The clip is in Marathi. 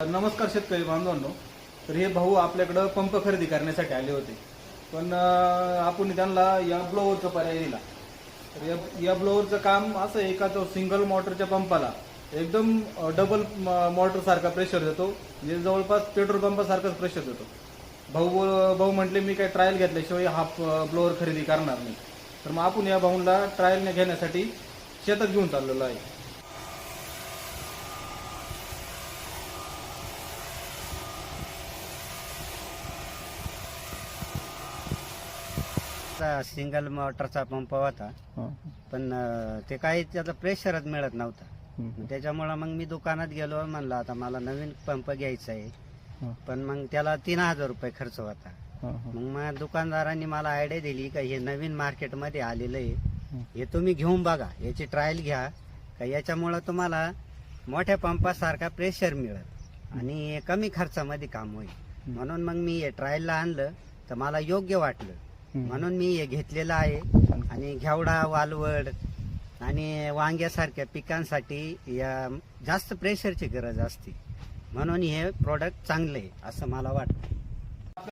नमस्कार शेतकरी बांधवांनो. तर हे भाऊ आपल्याकडं पंप खरेदी करण्यासाठी आले होते, पण आपण त्यांना या ब्लोअरचा पर्याय दिला. तर या ब्लोअरचं काम असं आहे का, तो सिंगल मोटरच्या पंपाला एकदम डबल मोटर सारखा प्रेशर देतो, म्हणजे जवळपास पेट्रोल पंपासारखाच प्रेशर देतो. भाऊ म्हटले मी काही ट्रायल घेतल्याशिवाय हा ब्लोअर खरेदी करणार नाही. तर मग आपण या भाऊला ट्रायल घेण्यासाठी शेतात घेऊन चाललेलो आहे. सिंगल मोटरचा पंप होता, पण ते काही त्याचा प्रेशरच मिळत नव्हता. त्याच्यामुळं मग मी दुकानात गेलो, म्हणलं आता मला नवीन पंप घ्यायचा आहे, पण मग त्याला 3000 रुपये खर्च होता. मग दुकानदारांनी मला आयडिया दिली का हे नवीन मार्केटमध्ये आलेलं आहे, हे तुम्ही घेऊन बघा, याची ट्रायल घ्या, का याच्यामुळं तुम्हाला मोठ्या पंपासारखा प्रेशर मिळत आणि कमी खर्चामध्ये काम होईल. म्हणून मग मी हे ट्रायलला आणलं, तर मला योग्य वाटलं, म्हणून मी हे घेतलेलं आहे. आणि घेवडा, वालवड आणि वांग्यासारख्या पिकांसाठी या जास्त प्रेशरची गरज असते, म्हणून हे प्रोडक्ट चांगले आहे असं मला वाटतं.